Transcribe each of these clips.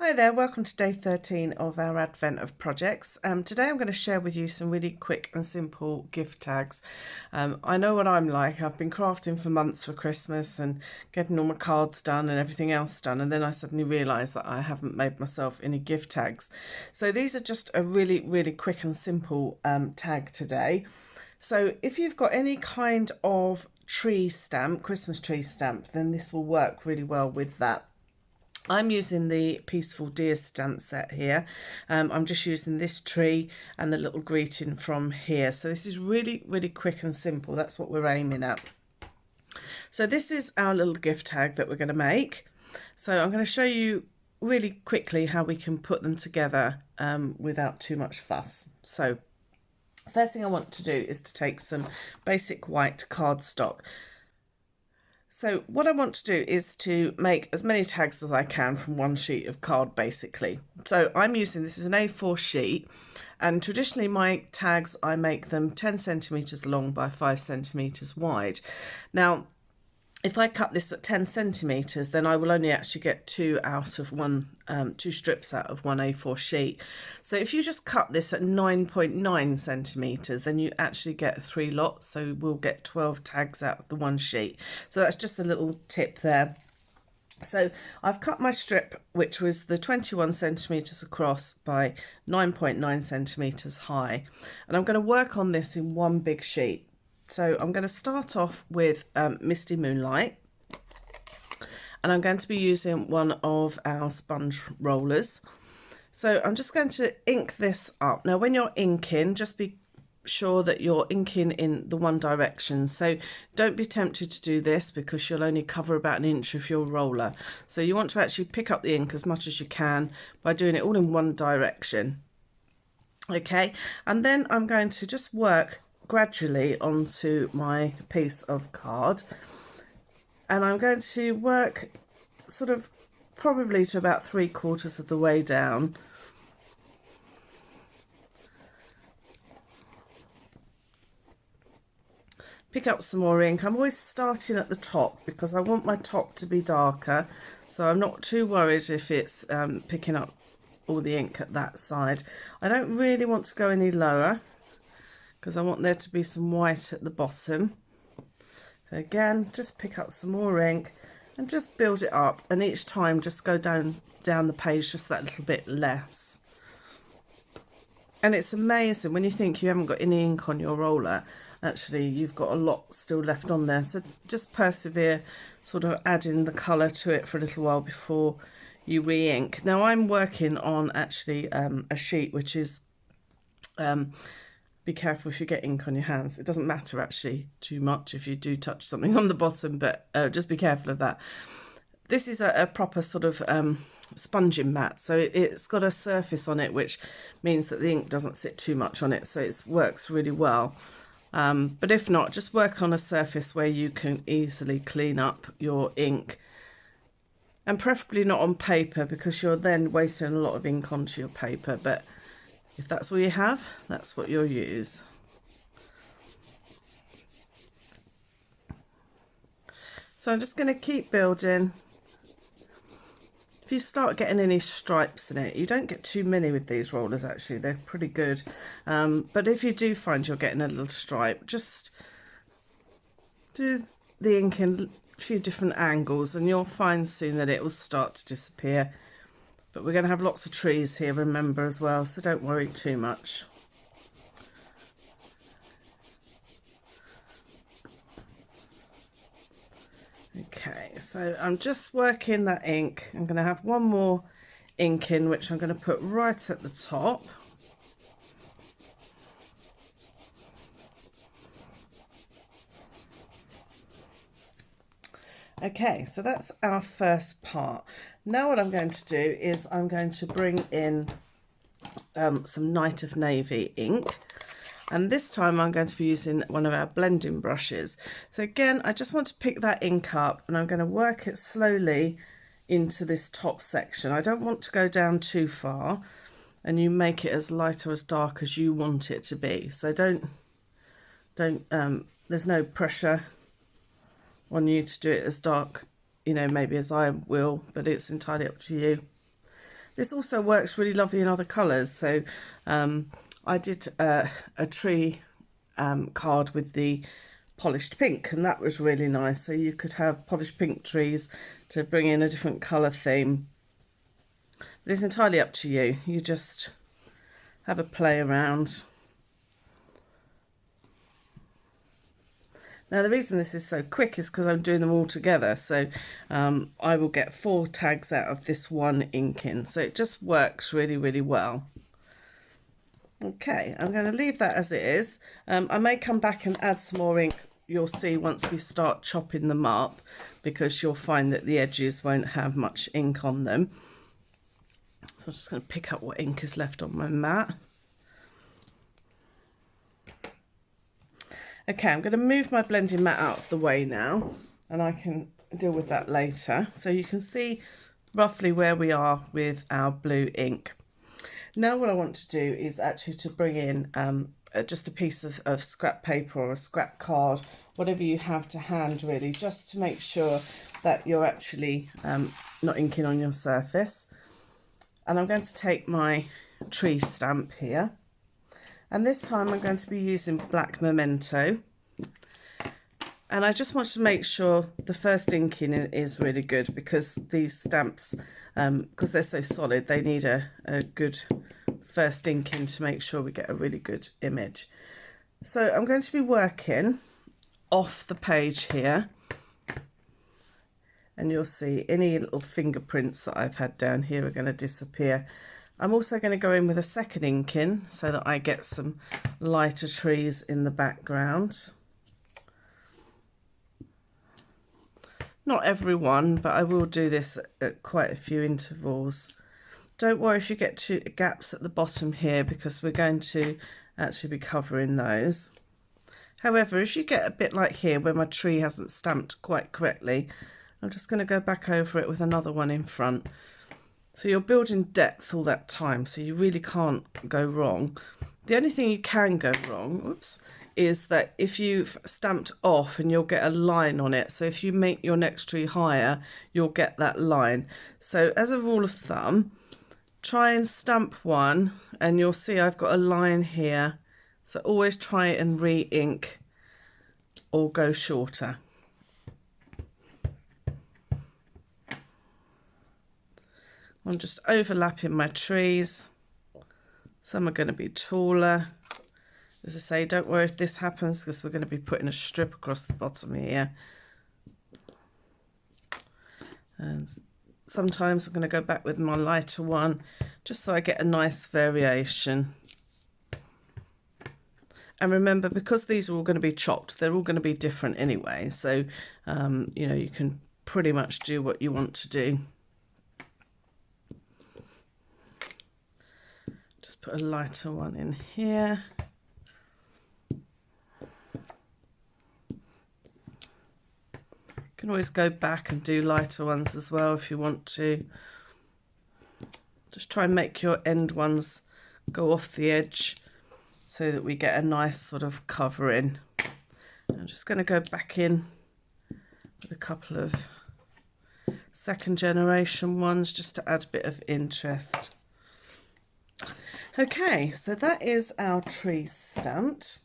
Hi there, welcome to day 13 of our Advent of projects. Today I'm going to share with you some really quick and simple gift tags. I know what I'm like. I've been crafting for months for Christmas and getting all my cards done and everything else done, and then I suddenly realised that I haven't made myself any gift tags. So these are just a really quick and simple tag today. So if you've got any kind of tree stamp, Christmas tree stamp, then this will work really well with that. I'm using the Peaceful Deer stamp set here. I'm just using this tree and the little greeting from here. So this is really quick and simple. That's what we're aiming at. So this is our little gift tag that we're going to make. So I'm going to show you really quickly how we can put them together without too much fuss. So first thing I want to do is to take some basic white cardstock. So what I want to do is to make as many tags as I can from one sheet of card, basically. So I'm using, this is an A4 sheet, and traditionally my tags, I make them 10 centimetres long by 5 centimetres wide. Now, if I cut this at 10 centimetres, then I will only actually get two strips out of one A4 sheet. So if you just cut this at 9.9 centimetres, then you actually get 3 lots. So we'll get 12 tags out of the one sheet. So that's just a little tip there. So I've cut my strip, which was the 21 centimetres across by 9.9 centimetres high. And I'm going to work on this in one big sheet. So I'm going to start off with Misty Moonlight, and I'm going to be using one of our sponge rollers. So I'm just going to ink this up. Now when you're inking, just be sure that you're inking in the one direction. So don't be tempted to do this because you'll only cover about an inch of your roller. So you want to actually pick up the ink as much as you can by doing it all in one direction. Okay, and then I'm going to just work gradually onto my piece of card, and I'm going to work sort of probably to about 3/4 of the way down. Pick up some more ink. I'm always starting at the top because I want my top to be darker, so I'm not too worried if it's picking up all the ink at that side. I don't really want to go any lower because I want there to be some white at the bottom. So again, just pick up some more ink and just build it up, and each time just go down the page just that little bit less. And it's amazing when you think you haven't got any ink on your roller, actually you've got a lot still left on there. So just persevere, sort of adding the colour to it for a little while before you re-ink. Now I'm working on actually a sheet which is be careful if you get ink on your hands. It doesn't matter actually too much if you do touch something on the bottom, but just be careful of that. This is a proper sort of sponging mat, so it's got a surface on it which means that the ink doesn't sit too much on it, so it works really well. But if not, just work on a surface where you can easily clean up your ink, and preferably not on paper because you're then wasting a lot of ink onto your paper. But if that's all you have, that's what you'll use. So I'm just going to keep building. If you start getting any stripes in it, you don't get too many with these rollers actually, they're pretty good. But if you do find you're getting a little stripe, just do the ink in a few different angles and you'll find soon that it will start to disappear. But we're going to have lots of trees here, remember, as well, so don't worry too much. Okay, so I'm just working that ink. I'm going to have one more ink in, which I'm going to put right at the top. Okay, so that's our first part. Now what I'm going to do is I'm going to bring in some Night of Navy ink, and this time I'm going to be using one of our blending brushes. So again, I just want to pick that ink up and I'm going to work it slowly into this top section. I don't want to go down too far, and you make it as light or as dark as you want it to be. So don't there's no pressure on you to do it as dark, you know, maybe as I will, but it's entirely up to you. This also works really lovely in other colours. So I did a tree card with the polished pink, and that was really nice. So you could have polished pink trees to bring in a different colour theme. But it's entirely up to you. You just have a play around. Now the reason this is so quick is because I'm doing them all together, so I will get 4 tags out of this one inking, so it just works really, really well. Okay, I'm going to leave that as it is. I may come back and add some more ink, you'll see, once we start chopping them up, because you'll find that the edges won't have much ink on them. So I'm just going to pick up what ink is left on my mat. Okay, I'm going to move my blending mat out of the way now, and I can deal with that later. So you can see roughly where we are with our blue ink. Now what I want to do is actually to bring in just a piece of scrap paper or a scrap card, whatever you have to hand really, just to make sure that you're actually not inking on your surface. And I'm going to take my tree stamp here. And this time I'm going to be using black memento. And I just want to make sure the first inking is really good, because these stamps, because they're so solid, they need a good first inking to make sure we get a really good image. So I'm going to be working off the page here. And you'll see any little fingerprints that I've had down here are going to disappear. I'm also going to go in with a second ink in so that I get some lighter trees in the background. Not every one, but I will do this at quite a few intervals. Don't worry if you get 2 gaps at the bottom here, because we're going to actually be covering those. However, if you get a bit like here where my tree hasn't stamped quite correctly, I'm just going to go back over it with another one in front. So you're building depth all that time, so you really can't go wrong. The only thing you can go wrong, is that if you've stamped off and you'll get a line on it. So if you make your next tree higher, you'll get that line. So as a rule of thumb, try and stamp one and you'll see I've got a line here. So always try and re-ink or go shorter. I'm just overlapping my trees. Some are going to be taller. As I say, don't worry if this happens, because we're going to be putting a strip across the bottom here. And sometimes I'm going to go back with my lighter one, just so I get a nice variation. And remember, because these are all going to be chopped, they're all going to be different anyway. So, you know, you can pretty much do what you want to do. Put a lighter one in here. You can always go back and do lighter ones as well if you want to. Just try and make your end ones go off the edge so that we get a nice sort of covering. I'm just going to go back in with a couple of second generation ones just to add a bit of interest. Okay, so that is our tree stamped.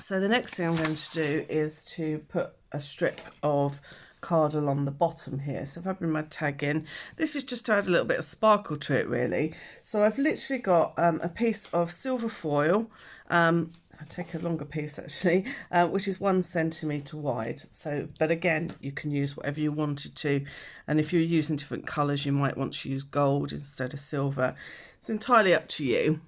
So the next thing I'm going to do is to put a strip of card along the bottom here. So if I bring my tag in, this is just to add a little bit of sparkle to it really. So I've literally got a piece of silver foil, I'll take a longer piece actually, which is 1 centimetre wide. So, but again, you can use whatever you wanted to. And if you're using different colours, you might want to use gold instead of silver. It's entirely up to you.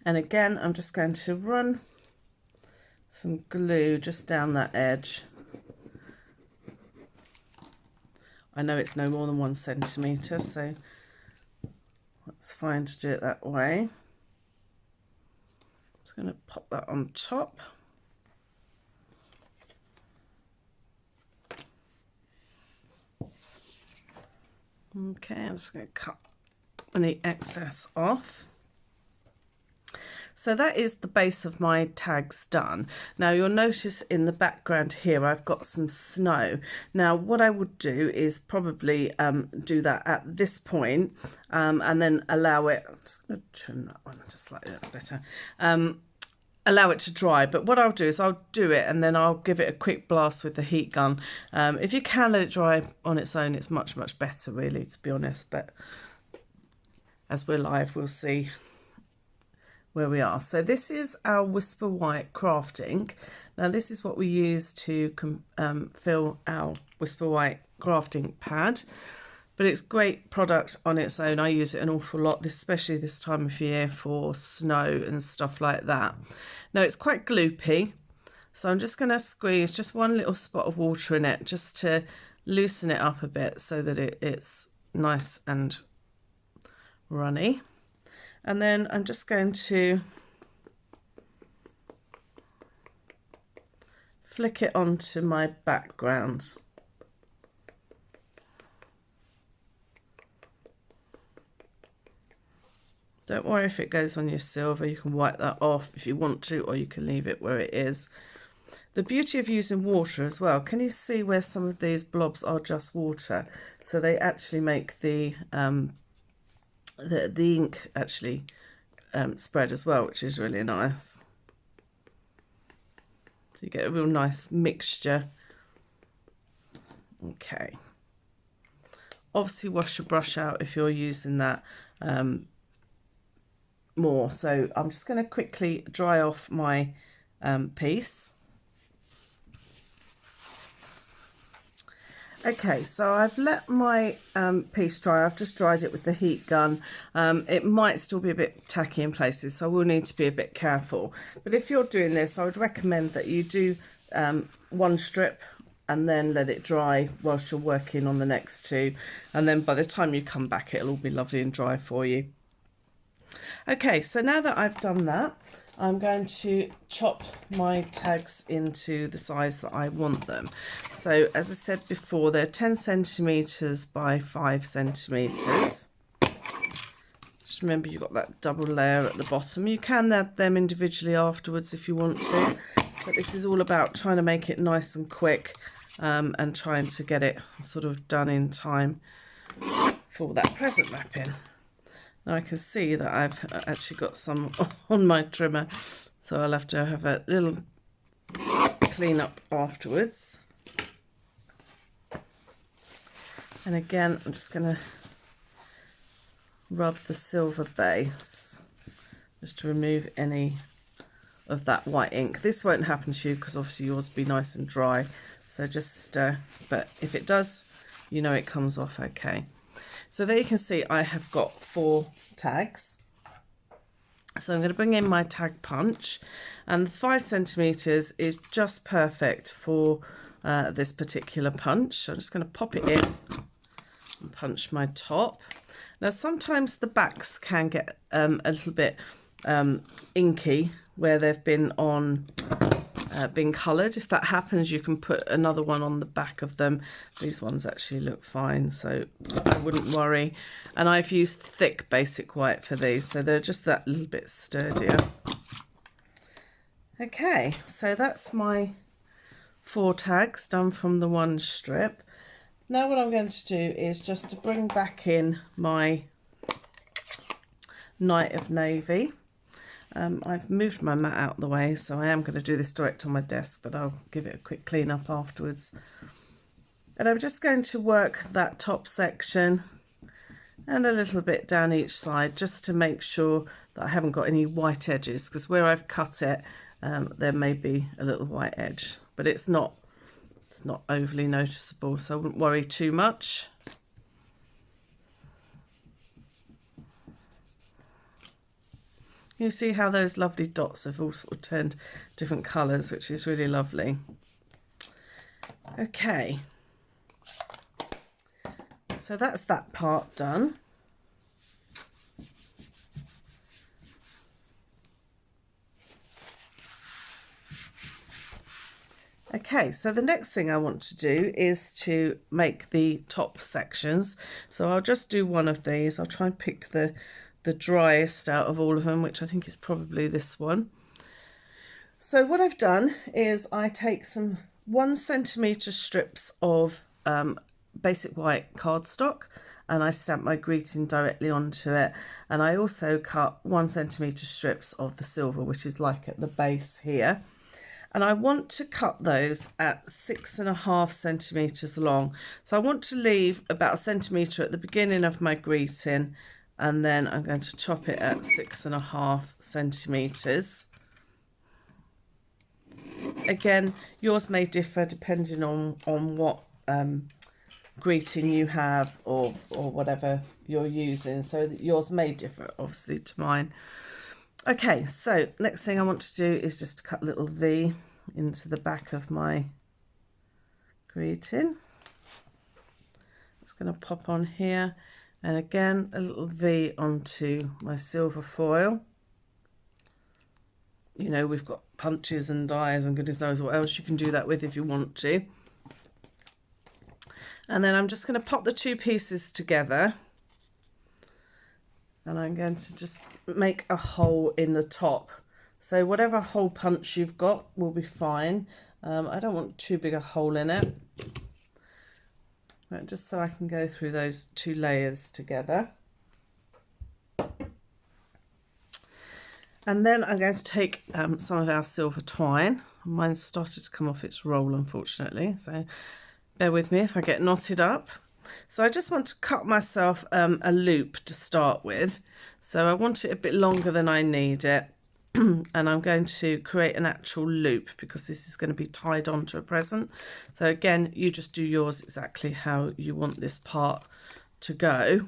And again, I'm just going to run some glue just down that edge. I know it's no more than 1 centimetre, so that's fine to do it that way. Just going to pop that on top. Okay, I'm just going to cut any excess off. So that is the base of my tags done. Now you'll notice in the background here I've got some snow. Now what I would do is probably do that at this point and then allow it, I'm just going to trim that one just slightly better, allow it to dry. But what I'll do is I'll do it and then I'll give it a quick blast with the heat gun. If you can let it dry on its own, it's much better really, to be honest, but as we're live we'll see where we are. So this is our Whisper White craft ink. Now this is what we use to fill our Whisper White craft ink pad, but it's great product on its own. I use it an awful lot, especially this time of year for snow and stuff like that. Now it's quite gloopy, so I'm just going to squeeze just one little spot of water in it just to loosen it up a bit so that it's nice and runny. And then I'm just going to flick it onto my background. Don't worry if it goes on your silver, you can wipe that off if you want to, or you can leave it where it is. The beauty of using water as well, can you see where some of these blobs are just water? So they actually make the ink actually spread as well, which is really nice. So you get a real nice mixture. Okay. Obviously wash your brush out if you're using that more. So I'm just going to quickly dry off my piece. Okay, so I've let my piece dry. I've just dried it with the heat gun. It might still be a bit tacky in places, so I will need to be a bit careful. But if you're doing this, I would recommend that you do one strip and then let it dry whilst you're working on the next two. And then by the time you come back, it'll all be lovely and dry for you. Okay, so now that I've done that, I'm going to chop my tags into the size that I want them. So as I said before, they're 10 centimetres by 5 centimetres. Just remember you've got that double layer at the bottom. You can add them individually afterwards if you want to, but this is all about trying to make it nice and quick and trying to get it sort of done in time for that present wrapping. Now I can see that I've actually got some on my trimmer, so I'll have to have a little clean up afterwards. And again, I'm just going to rub the silver base just to remove any of that white ink. This won't happen to you because obviously yours will be nice and dry, so just but if it does, you know it comes off okay. So there you can see I have got 4 tags. So I'm going to bring in my tag punch, and the 5 centimetres is just perfect for this particular punch. So I'm just going to pop it in and punch my top. Now sometimes the backs can get a little bit inky where they've been on been coloured. If that happens, you can put another one on the back of them. These ones actually look fine, so I wouldn't worry. And I've used thick basic white for these, so they're just that little bit sturdier. Okay, so that's my 4 tags done from the one strip. Now what I'm going to do is just to bring back in my Night of Navy. I've moved my mat out of the way, so I am going to do this direct on my desk, but I'll give it a quick clean up afterwards. And I'm just going to work that top section and a little bit down each side just to make sure that I haven't got any white edges, because where I've cut it there may be a little white edge, but it's not overly noticeable, so I wouldn't worry too much. You see how those lovely dots have all sort of turned different colours, which is really lovely. Okay, so that's that part done. Okay, so the next thing I want to do is to make the top sections. So I'll just do one of these. I'll try and pick the the driest out of all of them, which I think is probably this one. So what I've done is I take some 1 centimetre strips of basic white cardstock, and I stamp my greeting directly onto it. And I also cut 1 centimetre strips of the silver, which is like at the base here. And I want to cut those at 6.5 centimetres long. So I want to leave about 1 centimetre at the beginning of my greeting, and then I'm going to chop it at 6.5 centimetres. Again, yours may differ depending on what greeting you have or whatever you're using, so that yours may differ obviously to mine. Okay, so next thing I want to do is just cut a little V into the back of my greeting. It's going to pop on here, and again a little V onto my silver foil. You know, we've got punches and dies and goodness knows what else you can do that with if you want to. And then I'm just going to pop the 2 pieces together, and I'm going to just make a hole in the top. So whatever hole punch you've got will be fine. I don't want too big a hole in it, but just so I can go through those 2 layers together. And then I'm going to take some of our silver twine. Mine's started to come off its roll, unfortunately, so bear with me if I get knotted up. So I just want to cut myself a loop to start with. So I want it a bit longer than I need it. And I'm going to create an actual loop because this is going to be tied onto a present. So again, you just do yours exactly how you want this part to go.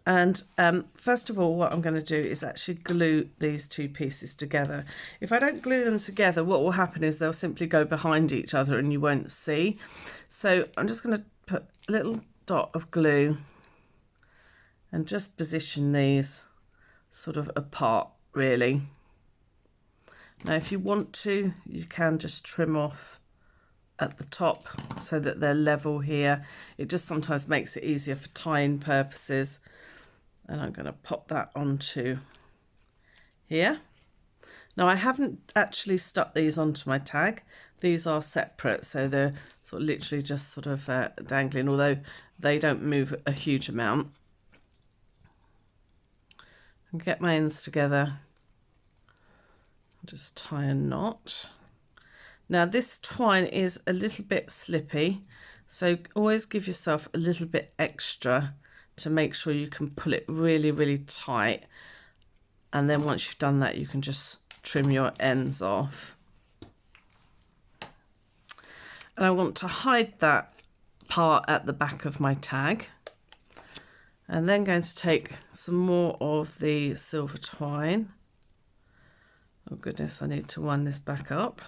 And first of all, what I'm going to do is actually glue these 2 pieces together. If I don't glue them together, what will happen is they'll simply go behind each other and you won't see. So I'm just going to put a little dot of glue and just position these sort of apart, really. Now, if you want to, you can just trim off at the top so that they're level here. It just sometimes makes it easier for tying purposes. And I'm going to pop that onto here. Now, I haven't actually stuck these onto my tag. These are separate, so they're sort of literally just sort of dangling, although they don't move a huge amount. And get my ends together. Just tie a knot. Now, this twine is a little bit slippy, so always give yourself a little bit extra to make sure you can pull it really, really tight. And then once you've done that, you can just trim your ends off. And I want to hide that part at the back of my tag. And then going to take some more of the silver twine. Oh goodness, I need to wind this back up.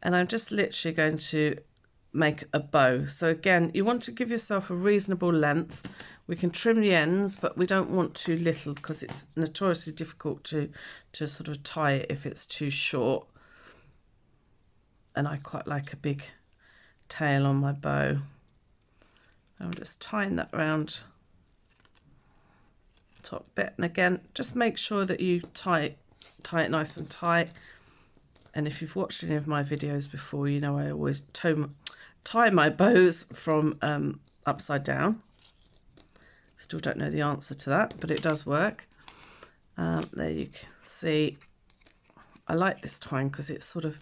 And I'm just literally going to make a bow. So again, you want to give yourself a reasonable length. We can trim the ends, but we don't want too little because it's notoriously difficult to sort of tie it if it's too short. And I quite like a big tail on my bow. I'm just tying that around the top bit, and again, just make sure that you tie it nice and tight. And if you've watched any of my videos before, you know I always tie my bows from upside down. Still don't know the answer to that, but it does work. There you can see. I like this twine because it's sort of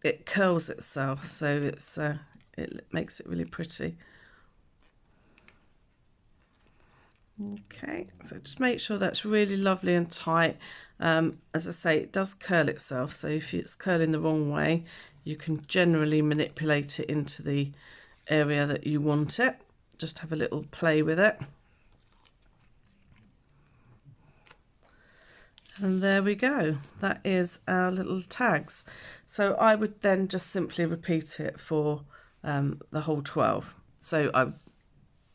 it curls itself, so it makes it really pretty. Okay, so just make sure that's really lovely and tight. As I say, it does curl itself, so if it's curling the wrong way, you can generally manipulate it into the area that you want it. Just have a little play with it. And there we go. That is our little tags. So I would then just simply repeat it for the whole 12. So I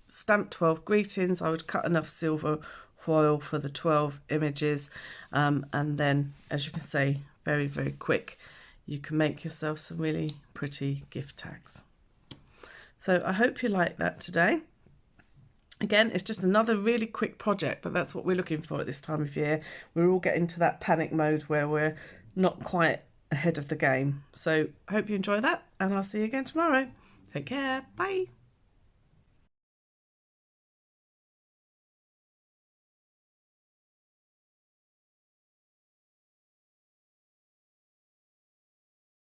stamp 12 greetings. I would cut enough silver foil for the 12 images. And then, as you can see, very, very quick, you can make yourself some really pretty gift tags. So I hope you like that today. Again, it's just another really quick project, but that's what we're looking for at this time of year. We're all getting to that panic mode where we're not quite ahead of the game. So I hope you enjoy that, and I'll see you again tomorrow. Take care. Bye.